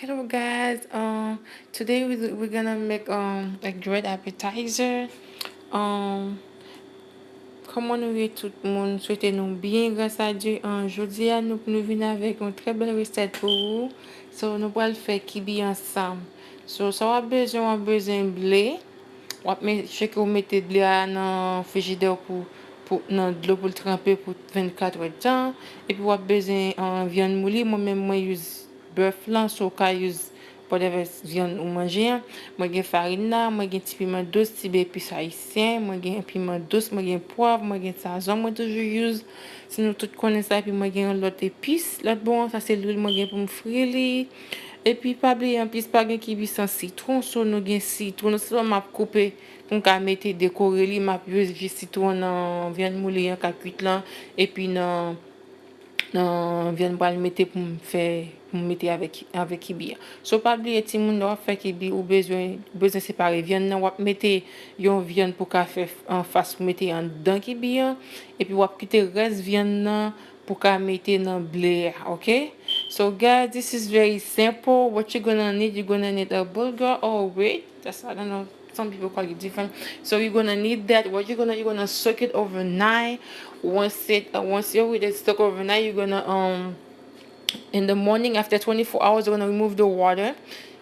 Hello guys. Today we're gonna make a great appetizer. Um, Comment nous tout le monde souhaitez nous bien grâce à Dieu. Aujourd'hui, nous venons avec une très belle recette pour vous. So, nous allons faire kibi ensemble. So, ça va besoin de blé. Je sais que vous mettez de blé dans le frigidaire dans de l'eau pour le tremper pour 24 heures de temps. Et puis, vous avez besoin de viande moulée. Moi-même, moi, j'utilise bœuf là, so, j'utilise whatever viande ou manger. Moi, j'ai farine là, moi, j'ai petit piment douce, petit épices haïtien, moi, j'ai piment douce, moi, j'ai poivre, moi, j'ai sazon, moi, toujours use. Si nous tous connaissons ça, puis moi, j'ai l'autre épice. L'autre bon, ça, c'est l'huile, moi, j'ai pour me frire. Et puis, pas oublier, en plus, pas de qui sans citron, so, nous, j'ai citron, so, m'a coupé, pour qu'on mette décorer, m'a use citron dans viande moulée, en cuite là, et puis, non viande pour le mettre pour mettre avec kibi. So pas oublier ti moun doit faire kibi ou besoin séparer viande nan ou mettre yon viande pour ka faire en face pour mettre en dedans kibi et puis ou quitter reste viande nan pour ka mettre dans blé, okay? So guys, this is very simple. What you're gonna need a burger or wheat. That's I don't know. Some people call it different. So you're gonna need that. You're gonna soak it overnight. Once you're with it soak overnight, you're gonna in the morning after 24 hours you're gonna remove the water,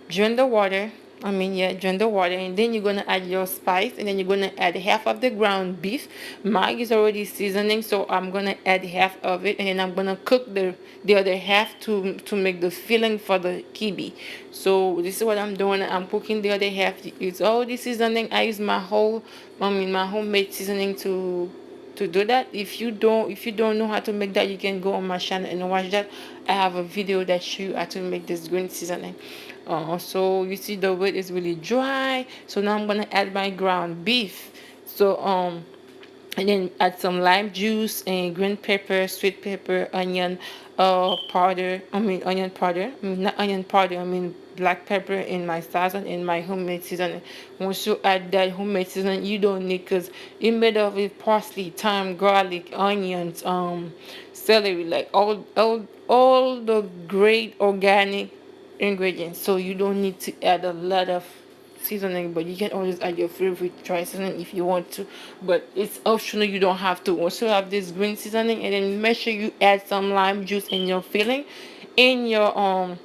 drain the water. Drain the water, and then you're gonna add your spice, and then you're gonna add half of the ground beef. Mag is already seasoning, so I'm gonna add half of it, and then I'm gonna cook the other half to make the filling for the kibi. So this is what I'm doing. I'm cooking the other half. It's already seasoning. I use my homemade seasoning to do that. If you don't know how to make that, you can go on my channel and watch that. I have a video that show you how to make this green seasoning. So you see the wood is really dry, so now I'm gonna add my ground beef. So and then add some lime juice and green pepper, sweet pepper, onion powder. Onion powder. Not onion powder. Black pepper in my sauce and in my homemade seasoning. Once you add that homemade seasoning, you don't need, because it made of it parsley, thyme, garlic, onions, celery, like all the great organic ingredients. So you don't need to add a lot of seasoning, but you can always add your favorite dry seasoning if you want to, but it's optional. You don't have to. Also have this green seasoning, and then make sure you add some lime juice in your filling, in your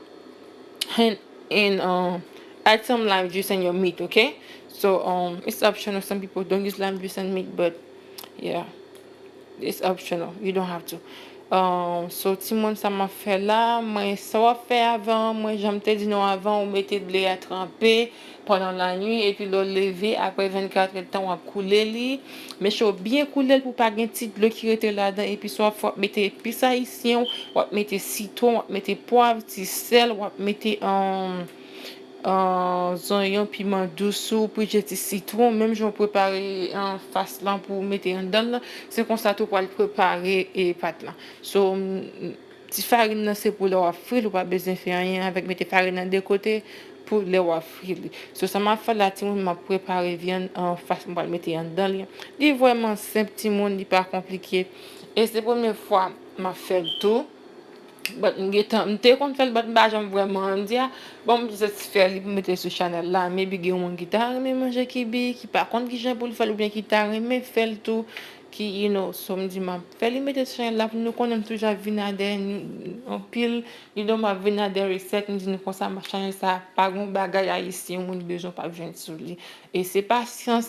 and in add some lime juice in your meat. Okay, so it's optional. Some people don't use lime juice and meat, but yeah, it's optional. You don't have to. So Timon, ça m'a fait là. Moi, ça va faire avant. Moi, j'aime te dire non avant, on mettait de lait à tremper pendant la nuit et puis le lever après 24 heures de temps, on a coulé li. Mais je bien couler pour pas gagner petit bleu qui était là-dedans. Et puis, soit faut mettre épices haïtiens, ou mettre citron, ou mettre poivre, petit sel, ou mettre oignon, piment douce, puis j'ai du citron, même je vais préparer en face là pour mettre en dedans. C'est comme ça tout pour le préparer et pâte là. So, si farine c'est pour le frire, ou pas besoin de faire rien avec mettre farine de côté pour le frire. So, ça m'a fait là, tout le monde m'a préparé viande en face pour le mettre en dedans. C'est vraiment simple, tout le monde, n'est pas compliqué. Et c'est la première fois que m'a fait tout. But mte kon fèl bat mba jam vreman di ya. Bon mbi satisfè li pou mette sou chanel la. Maybe gen yon ki ta reme manje kibi, ki pa kont ki jen pou l fèl ou bien ki ta reme fèl tou. Ki, so mdi ma fèl li mette sou chanel la pou nou konem touja vinade, en pil, ma vinade reset, mdi nou konsa ma chanel sa, pa gon bagay a yisi, yon moun bejon pa jen sou li. E se pasyans,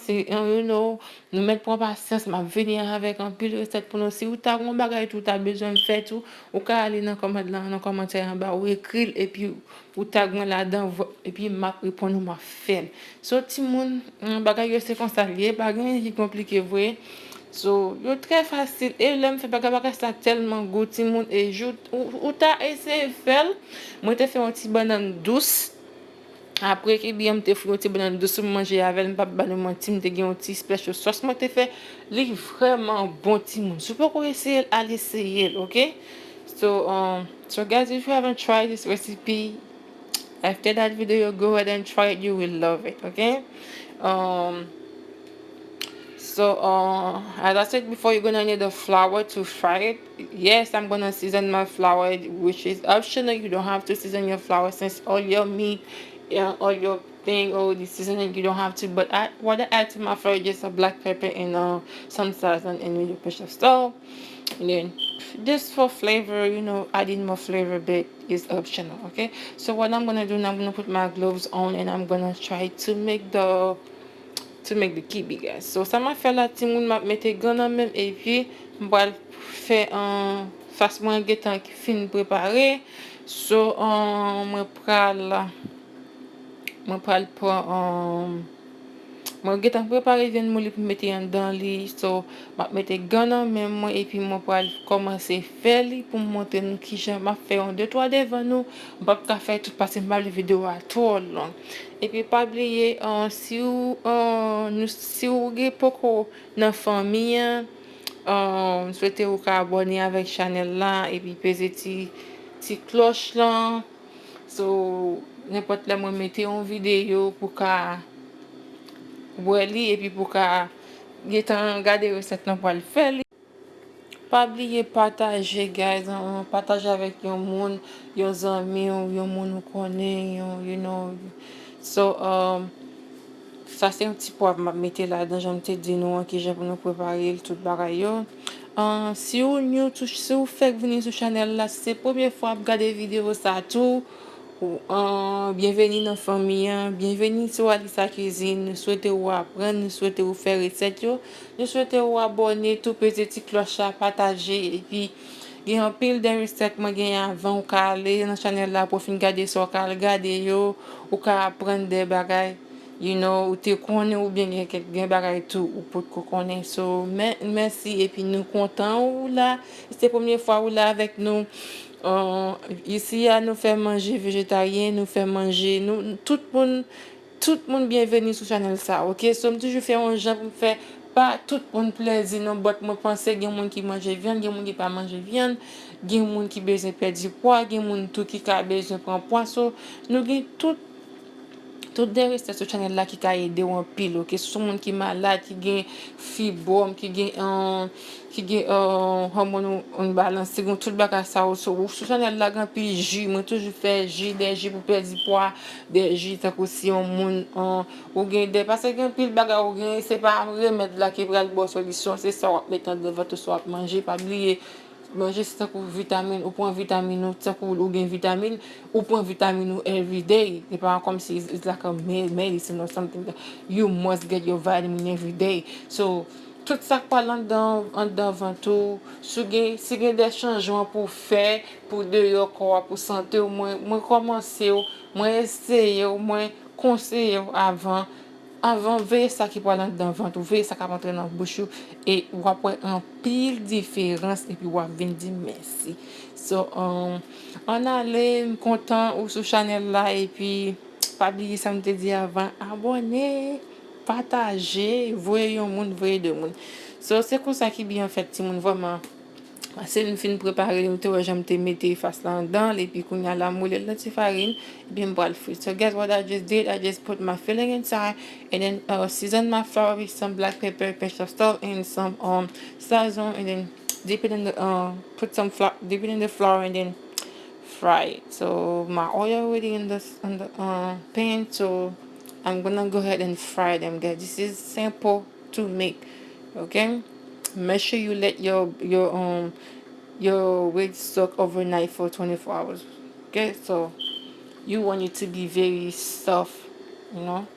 nou met pon pasyans, ma veni avèk en pil reset pou nou. Si ou ta gon bagay tou, ta bejon fè tou, ou ka ale nan komantè an ba, ou ekril, e pi ou tag mwen la dan, e pi ma repon nou ma fèl. So ti moun, bagay yo se konsa liye, bagay yon ki komplike vwe. So, yo très facile. Et là, me fait bagay ça tellement goût, ti moun. Et ou ta essayé faire. Moi, te fait un petit banane douce. Après, que bien, me te fait un petit banane douce pour manger avec. Me pas banane mon ti, me te gen un petit special sauce. Moi, te fait, li vraiment bon ti moun. Si vous pouvez essayer, allez essayer, okay? So guys, if you haven't tried this recipe, after that video, go ahead and try it. You will love it, okay? So, as I said before, you're gonna need the flour to fry it. Yes, I'm gonna season my flour, which is optional. You don't have to season your flour since all your meat, all your thing, all the seasoning, you don't have to. But what I add to my flour is just a black pepper and some salt and with your pressure stove. And then just for flavor, adding more flavor bit is optional. Okay. So what I'm gonna do now, I'm gonna put my gloves on and I'm gonna try to make the kibi, guys. So ça m'a fait la ti moun m'a mette gan nan même et puis m'bral faire un face moi getan qui fin préparé. So moi pral prend moi getan préparé vient moi pour mettre en dans li. So m'a mette gan nan même moi et puis moi pral commencer faire li pour montrer nous qui j'en m'a fait un deux trois devant nous. Pas ka faire tout passer mal vidéo à trop long. Et puis pas oublier si vous avez beaucoup dans famille, souhaitez vous abonner avec channel là et puis peser ti cloche là. So n'importe là moi mettez une vidéo pour ka voir li et puis pour ka regarder recette là pour le faire. Pas oublier partager, guys, partager avec yon moun, yon zami, yon moun ou connaît, so ça c'est un petit poivre m'a mettre là-dedans, j'aime te dire nous qui j'ai pour nous préparer tout bagay yo. Si vous faites venir sur channel là, c'est la première fois que vous regardez vidéo ça tout. Bienvenue dans la famille, bienvenue sur Alisa Cuisine. Nous souhaitons vous apprendre, nous souhaitons vous faire recette, nous souhaitons vous abonner, tout petit cloche à partager. Et puis, il y a un pile de recettes que j'ai avant ou aller dans la chaîne là pour finir garder ça, regarder yo, ou apprendre des bagages, ou te connais ou bien quelqu'un bagages tout ou pour te connaître. So, merci et puis nous contents ou là, c'est la première fois ou là avec nous. Ici, à nous faire manger végétarien, nous faire manger, tout le monde bienvenue sur channel ça, ok? So, toujours faire un genre pour faire pas tout le monde plaisir, non, but moi pense qu'il y a des gens qui mangent viande, il y a des gens qui pas manger viande, il y a des gens qui besoin perdre du poids, il y a des gens tout qui a besoin prendre poids, so, nous avons tout des recettes sur channel là qui a aidé en pile, ok? Ce sont des gens qui sont malades, qui ont fibrome, qui ont hormone en balance, qui ont tout le bagage ça sur channel là grand pile jus, moi toujours faire jus, des jus pour perdre du poids, des jus tant aussi on monde ou gain des parce que pile bagage ou gain c'est pas remède là qui prend bonne solution, c'est ça mettre dans votre soit manger pas oublier manger c'est pour vitamine ou point vitamine ou ça pour ou gain vitamine ou point vitamine every day. C'est pas comme si it's like a medicine or something that you must get your vitamin every day. So tout ça parlant en devant tout si gain des changements pour faire pour de corps pour santé au moins commencer moi essayer au moins conseiller avant veille ça qui parle dans ventre veille ça qui rentrer dans bouche et ou après un pile différence et puis ou venir dire merci. So on allait content ou sur channel là et puis pas oublier ça me te dit avant abonner partager voyer un monde voyer deux monde. So c'est comme ça qui bien fait tout monde vraiment. C'est une fin préparée, j'aime te mettre face là-dedans, et puis qu'on a la moule, la farine, et puis je le fruit. So guess what I just did? I just put my filling inside, and then season my flour with some black pepper, pesto stuff, and some sazon, and then dip it in the put some flour, dip it in the flour, and then fry it. So my oil already in the pan, so I'm gonna go ahead and fry them, guys. This is simple to make, okay? Make sure you let your wheat soak overnight for 24 hours. Okay, so you want it to be very soft.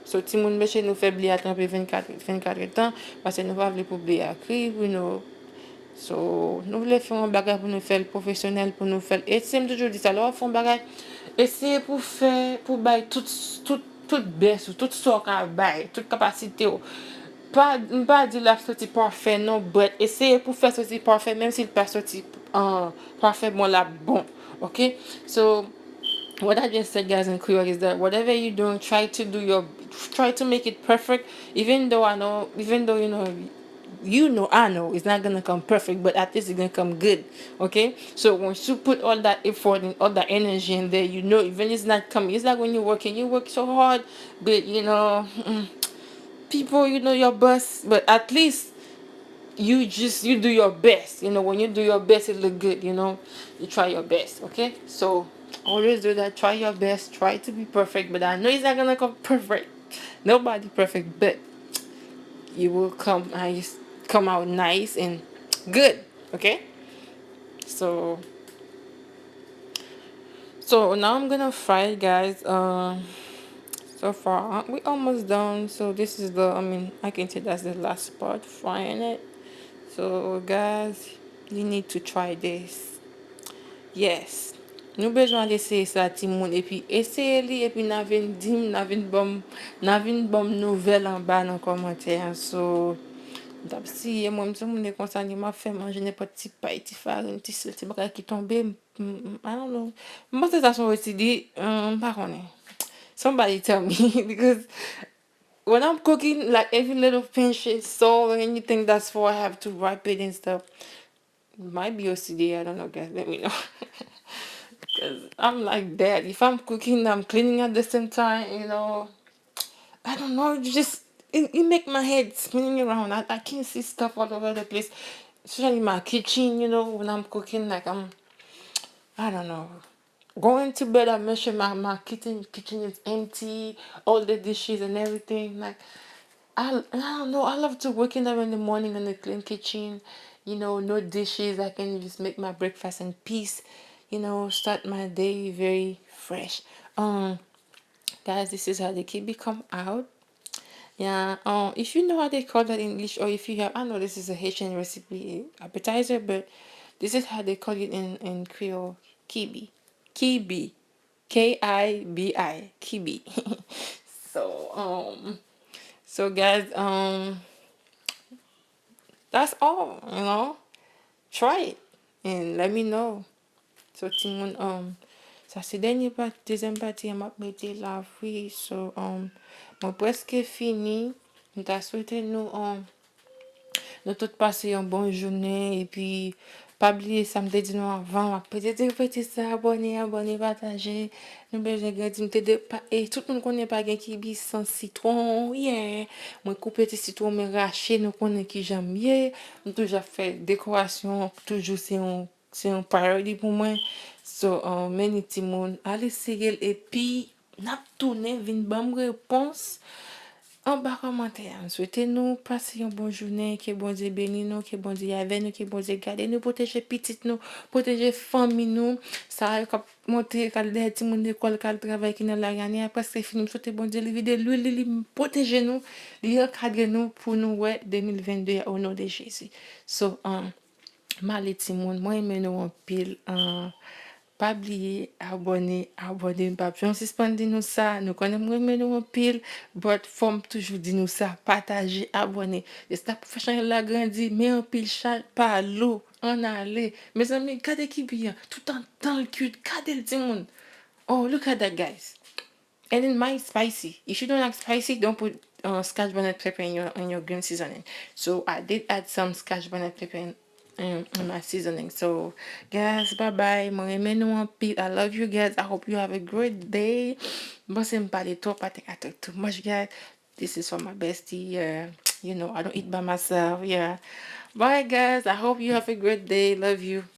So ti moun meche nou fe bli a trempe 24 temps parce que nous pas vle pour bli a cri. So nous voulons faire un bagage pour nous faire professionnel pour nous faire et c'est toujours dit ça là font bagage essayer pour faire pour bailler toute baisse toute sorte à bailler toute capacité pas dire la sortie parfait non but essayer pour faire sortie parfait même s'il pas sorti parfaitement la bon, okay? So what I just said, guys, in Creole is that whatever you're doing, try to make it perfect. Even though I know I know it's not gonna come perfect, but at least it's gonna come good. Okay, so once you put all that effort and all that energy in there, even it's not coming. It's like when you're working, you work so hard, but people, you know your best, but at least you do your best. You know, when you do your best, it look good. You know, you try your best. Okay, so always do that. Try your best. Try to be perfect, but I know it's not gonna come perfect. Nobody perfect, but you will come out nice and good. Okay, so now I'm gonna fry it, guys. So far we almost done. So this is the, I mean, I can say that's the last part, frying it. So guys, you need to try this. Yes. Nou bezwen lese sa ti moun, epi eseye li, epi nan vin dim, nan vin bom nouvel an ba nan komante. So, dap si, mwen mse moun e konsan li ma fe manje ne pot ti pay, ti farin, ti sel, ti baka ki tombe, I don't know. Mwen se sa son wesi di, pa konen. Somebody tell me, because when I'm cooking, like every little pinch is salt or anything that's for, I have to wipe it and stuff. Might be OCD, I don't know, guys. Let me know. Because I'm like that. If I'm cooking, I'm cleaning at the same time, you know. I don't know, it make my head spinning around. I can't see stuff all over the place. Especially in my kitchen, you know, when I'm cooking, like I don't know. Going to bed, I make sure my kitchen is empty, all the dishes and everything. Like, I don't know. I love to waking up in the morning in a clean kitchen. You know, no dishes. I can just make my breakfast in peace. You know, start my day very fresh. Guys, this is how the kibi come out. Yeah. If you know how they call that in English, or if you have, I know this is a Haitian recipe appetizer, but this is how they call it in Creole. Kibi, kibi, Kibi, kibi. So guys, that's all, you know. Try it and let me know. So Timon, ça c'est dernier part, deuxième partie, m'a mettre la vie. So moi presque fini. Nous t'a souhaité nous toutes passer une bonne journée et puis pas oublier samedi dit nous avant peut-être petit ça abonner partager nous besoin grandir et tout le monde connaît pas gain qui bis sans citron, yeah, moi couper petit citron mais racher nous connaît qui j'aime bien, nous toujours fait décoration, toujours c'est un priority pour moi. So many timon allez essayer et puis n'a tourner vinn bam réponse en bas commentaire. Souhaitez-nous passer une bonne journée, que bon Dieu bénisse nous, que bon Dieu avec nous, que bon Dieu garde nous, protéger petites nous, protéger famille nous. Ça a monter quand les petits monde d'école quand travail qui dans la année après c'est fini, souhaiter bon Dieu lui lui protéger nous, lui cadrer nous pour nous ouais 2022 au nom de Jésus. So mal petit monde, moi aimer nous en pile pas oublier abonner pas on suspendre nous ça nous connaissons mais nous en pile but forme toujours dire nous ça partager abonner et ça pour faire la grandir mais en pile chat pas l'eau en aller mes amis regardez qui bien tout en dans le cul regardez le petit monde. Oh, look at that, guys. And it might spicy. If you don't like spicy, don't put scotch bonnet pepper in your green seasoning. So I did add some scotch bonnet pepper in my seasoning. So guys, bye bye. I love you guys. I hope you have a great day. Mustn't body talk, I think I talk too much, guys. This is for my bestie. You know, I don't eat by myself. Yeah. Bye guys. I hope you have a great day. Love you.